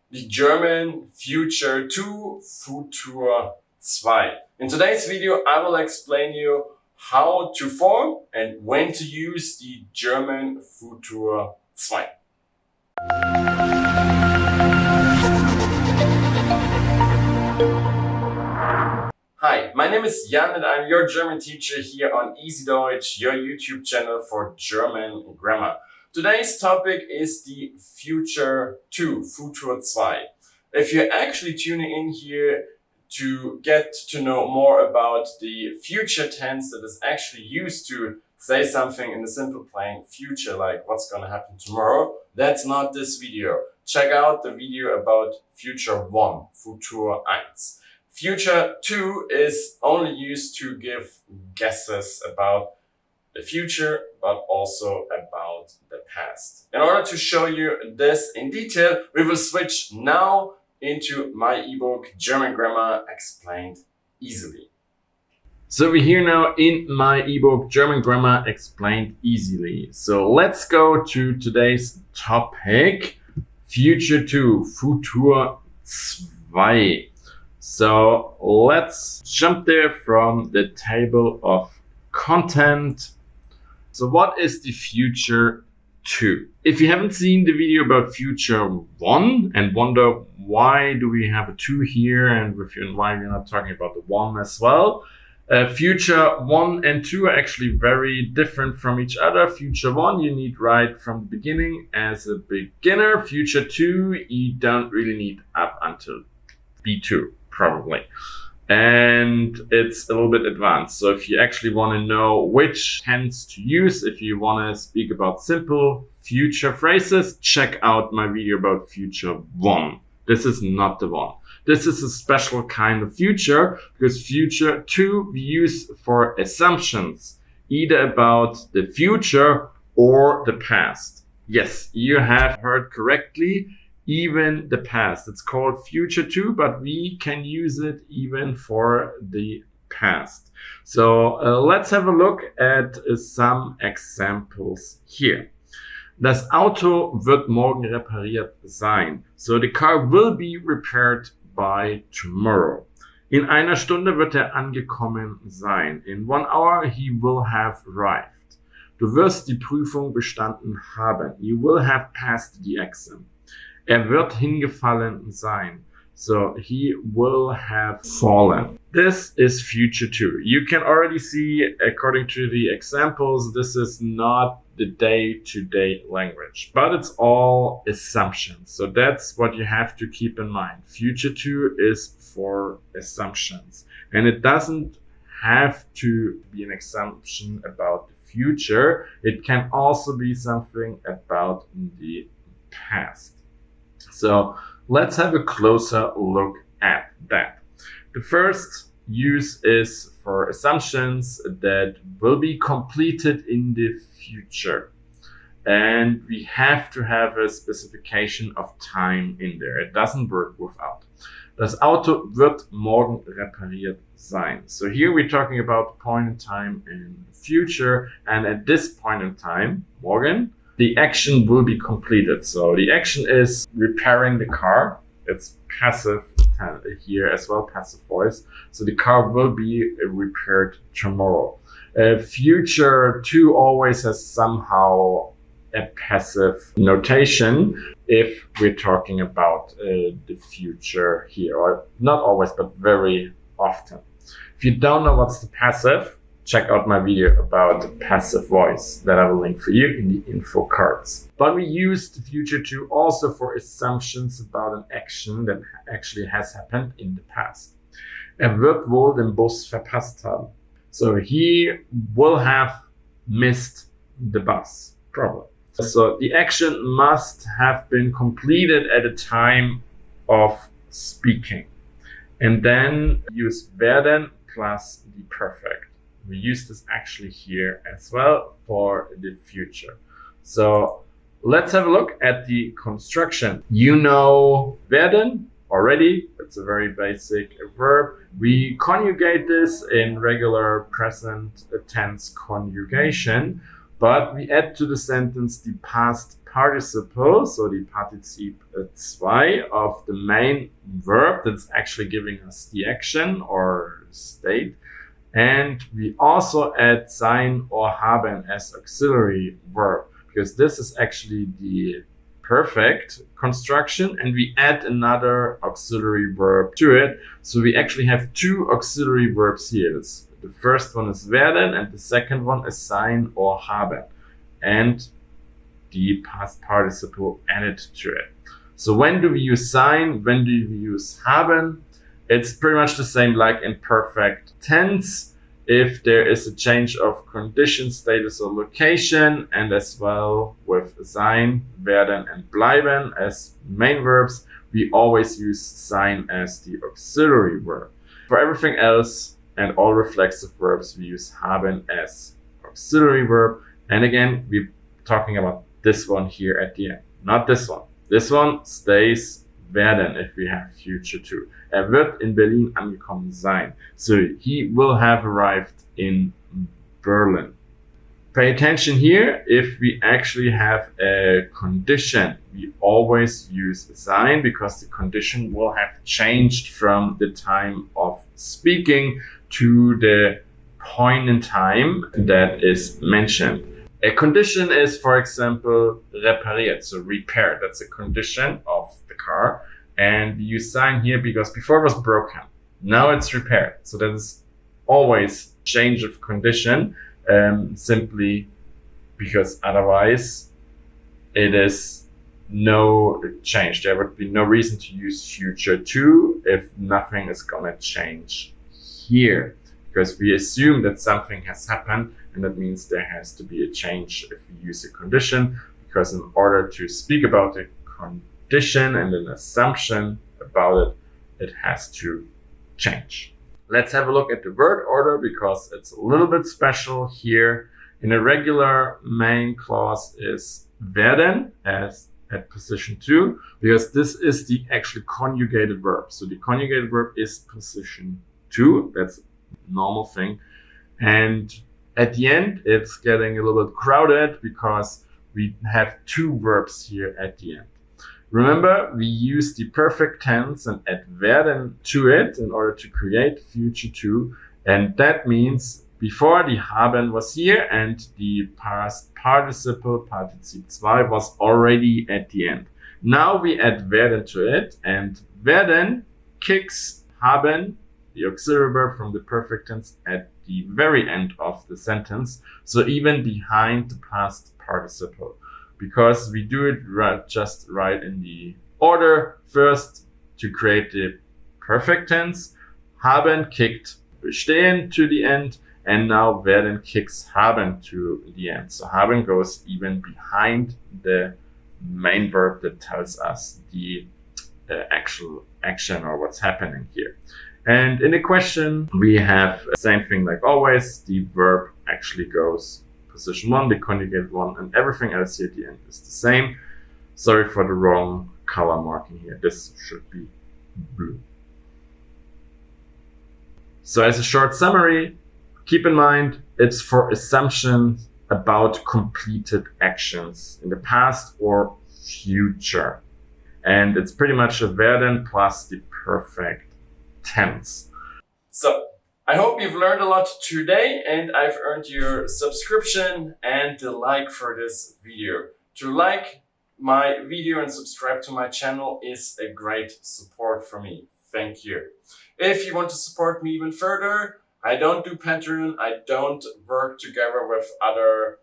the German Future 2, Futur 2. In today's video, I will explain you how to form and when to use the German Futur 2. Hi, my name is Jan and I'm your German teacher here on EasyDeutsch, your YouTube channel for German grammar. Today's topic is the Future 2, Futur 2. If you're actually tuning in here to get to know more about the future tense that is actually used to say something in the simple plain future, like what's going to happen tomorrow, that's not this video. Check out the video about Future 1, Futur 1. Future 2 is only used to give guesses about the future, but also about the past. In order to show you this in detail, we will switch now into my ebook, German Grammar Explained Easily. So we're here now in my ebook, German Grammar Explained Easily. So let's go to today's topic, Future 2, Futur 2. So let's jump there from the table of content. So what is the Future 2? If you haven't seen the video about Future 1 and wonder why do we have a 2 here and why we're not talking about the 1 as well, Future 1 and 2 are actually very different from each other. Future 1 you need right from the beginning as a beginner. Future 2 you don't really need up until B2 probably. And it's a little bit advanced. So if you actually want to know which tense to use, if you want to speak about simple future phrases, check out my video about Future 1. This is not the one. This is a special kind of future because Future 2 we use for assumptions, either about the future or the past. Yes, you have heard correctly. Even the past. It's called Future 2, but we can use it even for the past. So let's have a look at some examples here. Das Auto wird morgen repariert sein. So the car will be repaired by tomorrow. In einer Stunde wird angekommen sein. In 1 hour he will have arrived. Du wirst die Prüfung bestanden haben. You will have passed the exam. Wird hingefallen sein. So he will have fallen. This is Future 2. You can already see, according to the examples, this is not the day-to-day language, but it's all assumptions. So that's what you have to keep in mind. Future 2 is for assumptions. And it doesn't have to be an assumption about the future. It can also be something about the past. So let's have a closer look at that. The first use is for assumptions that will be completed in the future. And we have to have a specification of time in there. It doesn't work without. Das Auto wird morgen repariert sein. So here we're talking about point in time in the future. And at this point in time, morgen, the action will be completed. So the action is repairing the car. It's passive here as well, passive voice. So the car will be repaired tomorrow. Future 2 always has somehow a passive notation if we're talking about the future here, or not always, but very often. If you don't know what's the passive, check out my video about the passive voice that I will link for you in the info cards. But we use the Future 2 also for assumptions about an action that actually has happened in the past. Wird wohl den Bus verpasst haben. So he will have missed the bus, probably. So the action must have been completed at a time of speaking. And then use werden plus the perfect. We use this actually here as well for the future. So let's have a look at the construction. You know werden already. It's a very basic verb. We conjugate this in regular present tense conjugation, but we add to the sentence the past participle, so the Partizip 2 of the main verb that's actually giving us the action or state. And we also add sein or haben as auxiliary verb, because this is actually the perfect construction, and we add another auxiliary verb to it. So we actually have two auxiliary verbs here. The first one is werden, and the second one is sein or haben, and the past participle added to it. So when do we use sein? When do we use haben? It's pretty much the same like in perfect tense. If there is a change of condition, status, or location, and as well with sein, werden, and bleiben as main verbs, we always use sein as the auxiliary verb. For everything else and all reflexive verbs, we use haben as auxiliary verb. And again, we're talking about this one here at the end, not this one. This one stays werden if we have future too. Wird in Berlin angekommen sein. So he will have arrived in Berlin. Pay attention here. If we actually have a condition, we always use sein, because the condition will have changed from the time of speaking to the point in time that is mentioned. A condition is, for example, repariert, so repaired. That's a condition of the car. And we use sein here because before it was broken. Now it's repaired. So that is always change of condition, simply because otherwise it is no change. There would be no reason to use future too if nothing is gonna change here, because we assume that something has happened, and that means there has to be a change if we use a condition, because in order to speak about a condition and an assumption about it, it has to change. Let's have a look at the word order, because it's a little bit special here. In a regular main clause is werden as at position 2, because this is the actually conjugated verb. So the conjugated verb is position 2. That's a normal thing. And at the end, it's getting a little bit crowded because we have two verbs here at the end. Remember, we use the perfect tense and add werden to it in order to create future 2. And that means before the haben was here and the past participle, Partizip 2, was already at the end. Now we add werden to it, and werden kicks haben, the auxiliary verb from the perfect tense, at the very end of the sentence. So even behind the past participle, because we do it just right in the order. First, to create the perfect tense, haben kicked bestehen to the end, and now werden kicks haben to the end. So haben goes even behind the main verb that tells us the actual action or what's happening here. And in the question, we have the same thing like always. The verb actually goes position 1, the conjugated one, and everything else here at the end is the same. Sorry for the wrong color marking here. This should be blue. So as a short summary, keep in mind it's for assumptions about completed actions in the past or future. And it's pretty much a werden plus the perfect tense. So I hope you've learned a lot today, and I've earned your subscription and the like for this video. To like my video and subscribe to my channel is a great support for me. Thank you. If you want to support me even further, I don't do Patreon. I don't work together with other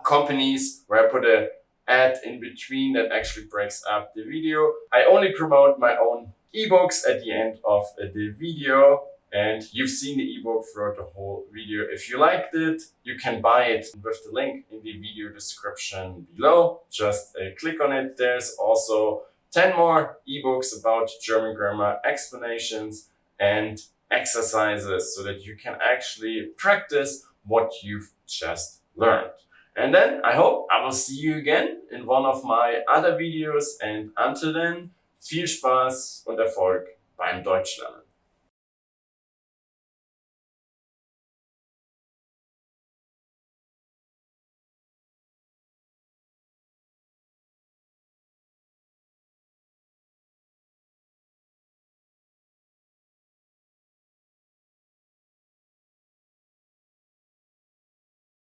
companies where I put an ad in between that actually breaks up the video. I only promote my own ebooks at the end of the video. And you've seen the ebook throughout the whole video. If you liked it, you can buy it with the link in the video description below. Just click on it. There's also 10 more ebooks about German grammar, explanations and exercises so that you can actually practice what you've just learned. And then I hope I will see you again in one of my other videos. And until then, viel Spaß und Erfolg beim Deutschlernen.